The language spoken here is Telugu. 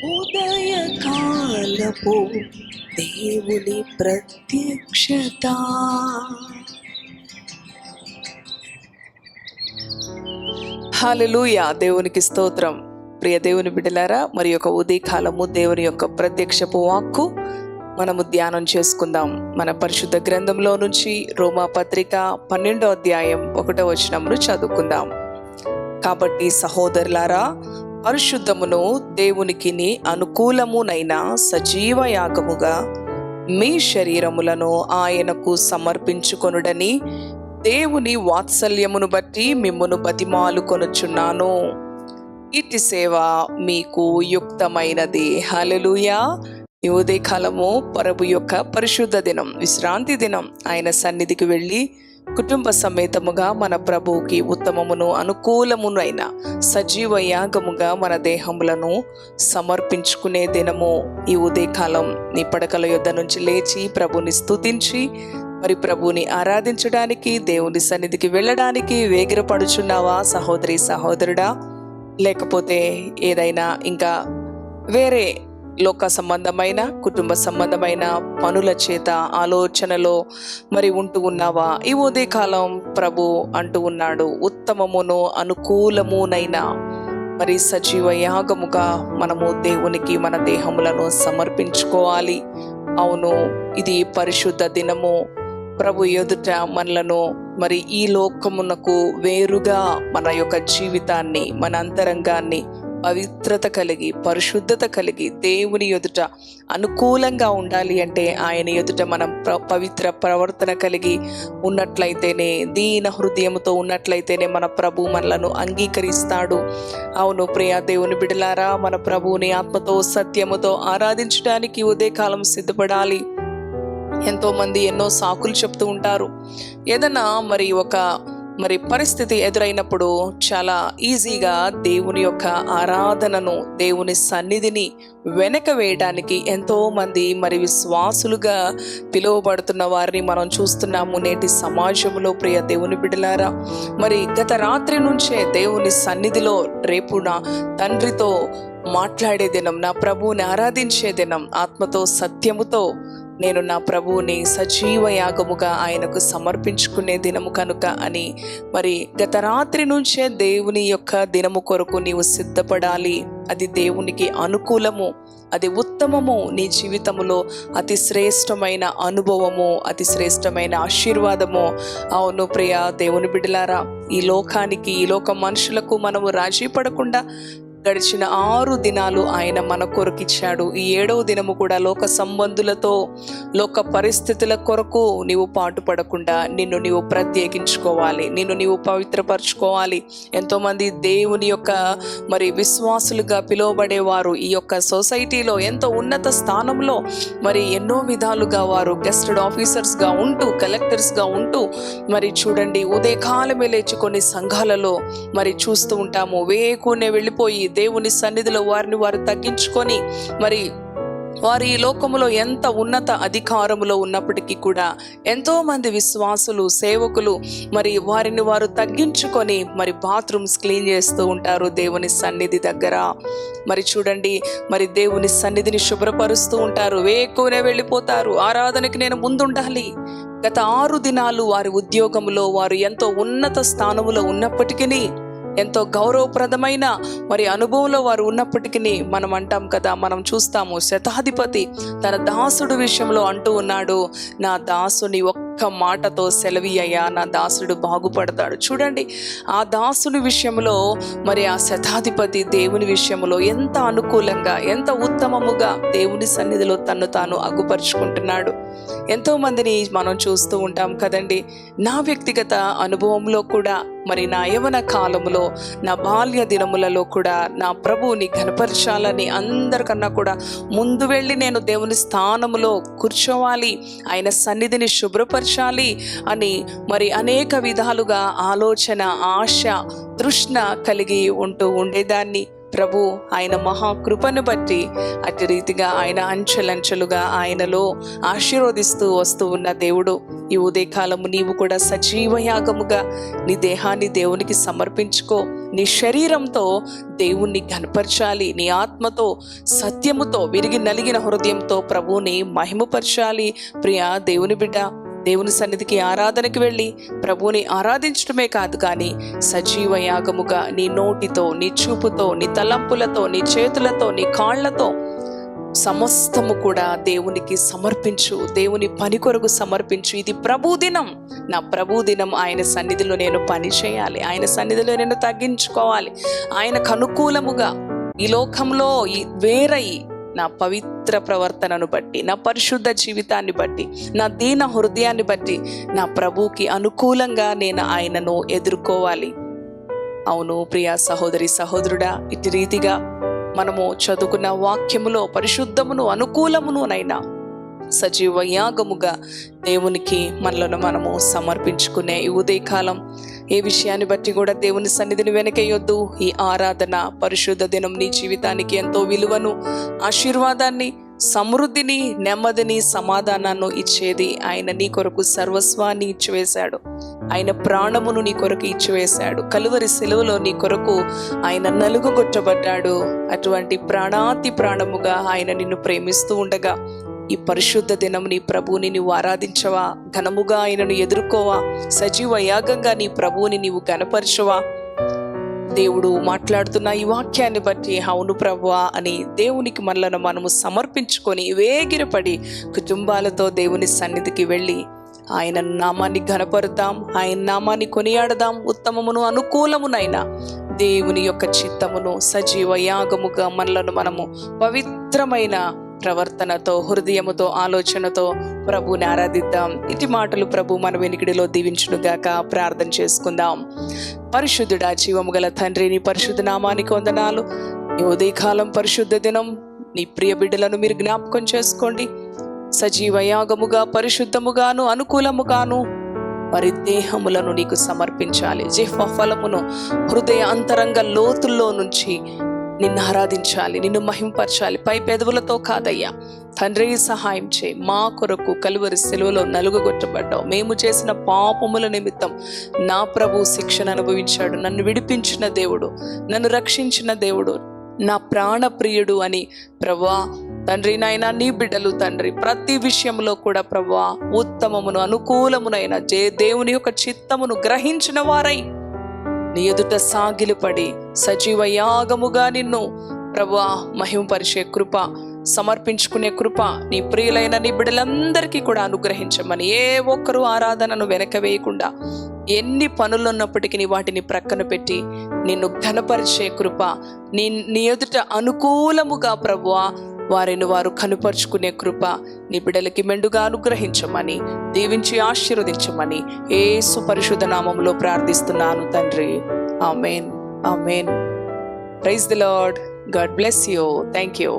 ఉదయకాలపు దేవుని ప్రత్యక్షత. హల్లెలూయా. దేవునికి స్తోత్రం. ప్రియ దేవుని బిడ్డలారా, మరి యొక్క ఉదయకాలము దేవుని యొక్క ప్రత్యక్షపు వాక్కు మనము ధ్యానం చేసుకుందాం. మన పరిశుద్ధ గ్రంథంలో నుంచి రోమా పత్రిక 12వ అధ్యాయం 1వ వచనమును చదువుకుందాం. కాబట్టి సహోదరులారా, పరిశుద్ధమును దేవునికిని అనుకూలమునైన సజీవ యాగముగా మీ శరీరములను ఆయనకు సమర్పించుకొనుడని దేవుని వాత్సల్యమును బట్టి మిమ్మును బతిమాలుకొనుచున్నాను. ఇట్టి సేవ మీకు యుక్తమైనది. హల్లెలూయా. ఈ ఉదయకాలము ప్రభు యొక్క పరిశుద్ధ దినం, విశ్రాంతి దినం. ఆయన సన్నిధికి వెళ్ళి కుటుంబ సమేతముగా మన ప్రభువుకి ఉత్తమమును అనుకూలమునైన సజీవ యాగముగా మన దేహములను సమర్పించుకునే దినము ఈ ఉదయకాలం. నీ పడకల యొద్ద నుంచి లేచి ప్రభుని స్తుతించి మరి ప్రభుని ఆరాధించడానికి, దేవుని సన్నిధికి వెళ్ళడానికి వేగిరపడుచున్నావా సహోదరి సహోదరుడా? లేకపోతే ఏదైనా ఇంకా వేరే లోక సంబంధమైన, కుటుంబ సంబంధమైన పనుల చేత ఆలోచనలో మరి ఉంటూ ఉన్నావా? ఈ ఉదయకాలం ప్రభు అంటూ ఉన్నాడు, ఉత్తమమును అనుకూలమునైన మరి సజీవ యాగముగా మనము దేవునికి మన దేహములను సమర్పించుకోవాలి. అవును, ఇది పరిశుద్ధ దినము. ప్రభు ఎదుట మనలను మరి ఈ లోకమునకు వేరుగా మన యొక్క జీవితాన్ని, మన అంతరంగాన్ని పవిత్రత కలిగి, పరిశుద్ధత కలిగి దేవుని ఎదుట అనుకూలంగా ఉండాలి అంటే ఆయన ఎదుట మనం పవిత్ర ప్రవర్తన కలిగి ఉన్నట్లయితేనే, దీన హృదయంతో ఉన్నట్లయితేనే మన ప్రభు మనలను అంగీకరిస్తాడు. అవును ప్రియ దేవుని బిడ్డలారా, మన ప్రభువుని ఆత్మతో సత్యముతో ఆరాధించడానికి ఉదయకాలం సిద్ధపడాలి. ఎంతో మంది ఎన్నో సాకులు చెప్తూ ఉంటారు. ఏదైనా మరి పరిస్థితి ఎదురైనప్పుడు చాలా ఈజీగా దేవుని యొక్క ఆరాధనను, దేవుని సన్నిధిని వెనక వేయడానికి ఎంతో మంది మరి విశ్వాసులుగా పిలువబడుతున్న వారిని మనం చూస్తున్నాము నేటి సమాజంలో. ప్రియ దేవుని బిడ్డలారా, మరి గత రాత్రి నుంచే దేవుని సన్నిధిలో రేపు నా తండ్రితో మాట్లాడే దినం, నా ప్రభువుని ఆరాధించే దినం, ఆత్మతో సత్యముతో నేను నా ప్రభువుని సజీవ యాగముగా ఆయనకు సమర్పించుకునే దినము కనుక అని మరి గత రాత్రి నుంచే దేవుని యొక్క దినము కొరకు నీవు సిద్ధపడాలి. అది దేవునికి అనుకూలము, అది ఉత్తమము. నీ జీవితంలో అతి శ్రేష్టమైన అనుభవము, అతి శ్రేష్టమైన ఆశీర్వాదము. అవును ప్రియ దేవుని బిడ్డలారా, ఈ లోకానికి, ఈ లోక మనుషులకు మనము రాజీ పడకుండా గడిచిన 6 దినాలు ఆయన మన కొరకిచ్చాడు. ఈ 7వ దినము కూడా లోక సంబంధులతో, లోక పరిస్థితుల కొరకు నీవు పాటుపడకుండా నిన్ను నీవు ప్రత్యేకించుకోవాలి, నిన్ను నీవు పవిత్రపరచుకోవాలి. ఎంతోమంది దేవుని యొక్క మరి విశ్వాసులుగా పిలువబడేవారు ఈ యొక్క సొసైటీలో ఎంతో ఉన్నత స్థానంలో మరి ఎన్నో విధాలుగా వారు గెస్టెడ్ ఆఫీసర్స్గా ఉంటూ, కలెక్టర్స్గా ఉంటూ మరి చూడండి, ఉదయకాలమే లేచి కొన్ని సంఘాలలో మరి చూస్తూ ఉంటాము, వేకునే వెళ్ళిపోయి దేవుని సన్నిధిలో వారిని వారు తగ్గించుకొని మరి వారు ఈ లోకములో ఎంత ఉన్నత అధికారములో ఉన్నప్పటికీ కూడా ఎంతో మంది విశ్వాసులు, సేవకులు మరి వారిని వారు తగ్గించుకొని మరి బాత్రూమ్స్ క్లీన్ చేస్తూ ఉంటారు దేవుని సన్నిధి దగ్గర. మరి చూడండి, మరి దేవుని సన్నిధిని శుభ్రపరుస్తూ ఉంటారు, వేకునే వెళ్ళిపోతారు. ఆరాధనకి నేను ముందుండాలి. గత 6 దినాలు వారి ఉద్యోగంలో వారు ఎంతో ఉన్నత స్థానములో ఉన్నప్పటికీ, ఎంతో గౌరవప్రదమైన మరి అనుభవంలో వారు ఉన్నప్పటికీ మనం అంటాం కదా, మనం చూస్తాము, శతాధిపతి తన దాసుడు విషయంలో అంటూ ఉన్నాడు, నా దాసుని ఒక్క మాటతో సెలవీయ్యా, నా దాసుడు బాగుపడతాడు. చూడండి, ఆ దాసుని విషయంలో మరి ఆ శతాధిపతి దేవుని విషయంలో ఎంత అనుకూలంగా, ఎంత ఉత్తమముగా దేవుని సన్నిధిలో తన్ను తాను అగుపరుచుకుంటున్నాడు. ఎంతో మందిని మనం చూస్తూ ఉంటాం కదండి. నా వ్యక్తిగత అనుభవంలో కూడా మరి నా యవ్వన కాలంలో, నా బాల్య దినములలో కూడా నా ప్రభువుని ఘనపరచాలని, అందరికన్నా కూడా ముందు వెళ్ళి నేను దేవుని స్థానములో కూర్చోవాలి, ఆయన సన్నిధిని శుభ్రపరచాలి అని మరి అనేక విధాలుగా ఆలోచన, ఆశ, తృష్ణ కలిగి ఉంటూ ఉండేదాన్ని. ప్రభు ఆయన మహాకృపను బట్టి అటు రీతిగా ఆయన అంచెలంచెలుగా ఆయనలో ఆశీర్వదిస్తూ వస్తూ ఉన్న దేవుడు, ఈ ఉదయకాలము నీవు కూడా సజీవ యాగముగా నీ దేహాన్ని దేవునికి సమర్పించుకో. నీ శరీరంతో దేవుణ్ణి ఘనపరచాలి, నీ ఆత్మతో సత్యముతో విరిగి నలిగిన హృదయంతో ప్రభువుని మహిమపరచాలి. ప్రియా దేవుని బిడ్డ, దేవుని సన్నిధికి ఆరాధనకి వెళ్ళి ప్రభువుని ఆరాధించడమే కాదు, కానీ సజీవ యాగముగా నీ నోటితో, నీ చూపుతో, నీ తలంపులతో, నీ చేతులతో, నీ కాళ్లతో సమస్తము కూడా దేవునికి సమర్పించు. దేవుని పని కొరకు సమర్పించు. ఇది ప్రభు దినం, నా ప్రభు దినం. ఆయన సన్నిధిలో నేను పని చేయాలి, ఆయన సన్నిధిలో నేను తగ్గించుకోవాలి. ఆయనకు అనుకూలముగా ఈ లోకంలో వేరై నా పవిత్ర ప్రవర్తనను బట్టి, నా పరిశుద్ధ జీవితాన్ని బట్టి, నా దీన హృదయాన్ని బట్టి నా ప్రభువుకి అనుకూలంగా నేను ఆయనను ఎదుర్కోవాలి. అవును ప్రియా సహోదరి సహోదరుడా, ఇటు రీతిగా మనము చదువుకున్న వాక్యములో పరిశుద్ధమును అనుకూలమునునైనా సజీవ యాగముగా దేవునికి మనలను మనము సమర్పించుకునే ఈ ఉదయకాలం ఏ విషయాన్ని బట్టి కూడా దేవుని సన్నిధిని వెనకేయొద్దు. ఈ ఆరాధన పరిశుద్ధ దినం నీ జీవితానికి ఎంతో విలువను, ఆశీర్వాదాన్ని, సమృద్ధిని, నెమ్మదిని, సమాధానాన్ని ఇచ్చేది. ఆయన నీ కొరకు సర్వస్వాన్ని ఇచ్చివేశాడు. ఆయన ప్రాణమును నీ కొరకు ఇచ్చివేశాడు. కలువరి సిలువలో నీ కొరకు ఆయన నలుగుగొట్టబడ్డాడు. అటువంటి ప్రాణాతి ప్రాణముగా ఆయన నిన్ను ప్రేమిస్తూ ఉండగా ఈ పరిశుద్ధ దినం నీ ప్రభువుని నీవు ఆరాధించవా? ఘనముగా ఆయనను ఎదుర్కోవా? సజీవ యాగంగా నీ ప్రభువుని నీవు గణపరచవా? దేవుడు మాట్లాడుతున్న ఈ వాక్యాన్ని బట్టి అవును ప్రభువా అని దేవునికి మనలను మనము సమర్పించుకొని వేగిరపడి కుటుంబాలతో దేవుని సన్నిధికి వెళ్ళి ఆయన నామాన్ని ఘనపరుద్దాం, ఆయన నామాన్ని కొనియాడదాం. ఉత్తమమును అనుకూలమునైన దేవుని యొక్క చిత్తమును సజీవ యాగముగా మనలను మనము పవిత్రమైన ప్రవర్తనతో, హృదయముతో, ఆలోచనతో ప్రభుని ఆరాధిద్దాం. ఇటు మాటలు ప్రభు మన వెనుకడిలో దీవించునుగాక. ప్రార్థన చేసుకుందాం. పరిశుద్ధుడా, జీవము గల తండ్రి, నీ పరిశుద్ధ నామానికి వందనాలు. ఈ ఉదయకాలం పరిశుద్ధ దినం నీ ప్రియ బిడ్డలను మీరు జ్ఞాపకం చేసుకోండి. సజీవ యాగముగా, పరిశుద్ధముగాను, అనుకూలముగాను వారి దేహములను నీకు సమర్పించాలి. జిహ్వ ఫలమును హృదయ అంతరంగ లోతుల్లో నుంచి నిన్ను ఆరాధించాలి, నిన్ను మహింపరచాలి. పై పెదవులతో కాదయ్యా తండ్రి, సహాయం చేయి. మా కొరకు కలువరి సిలువలో నలుగుగొట్టబడ్డావు. మేము చేసిన పాపముల నిమిత్తం నా ప్రభు శిక్షను అనుభవించాడు. నన్ను విడిపించిన దేవుడు, నన్ను రక్షించిన దేవుడు, నా ప్రాణ ప్రియుడు అని ప్రభువా తండ్రి, నాయన నీ బిడ్డలు తండ్రి ప్రతి విషయంలో కూడా ప్రభువా ఉత్తమమును, అనుకూలమునైన దేవుని యొక్క చిత్తమును గ్రహించిన వారై నీ ఎదుట సాగిలపడి సజీవ యాగముగా నిన్ను ప్రభువా మహిమపరిచే కృప, సమర్పించుకునే కృప నీ ప్రియులైన నీ బిడ్డలందరికీ కూడా అనుగ్రహించమని, ఏ ఒక్కరూ ఆరాధనను వెనక వేయకుండా ఎన్ని పనులున్నప్పటికీ వాటిని ప్రక్కన పెట్టి నిన్ను ఘనపరిచే కృప, నీ ఎదుట అనుకూలముగా ప్రభువా వారిని వారు కనుపరుచుకునే కృప నీ బిడ్డలకి మెండుగా అనుగ్రహించమని, దీవించి ఆశీర్వదించమని యేసు పరిశుద్ధ నామములో ప్రార్థిస్తున్నాను తండ్రి. ఆమేన్, ఆమేన్. Praise the lord. God bless you. Thank you.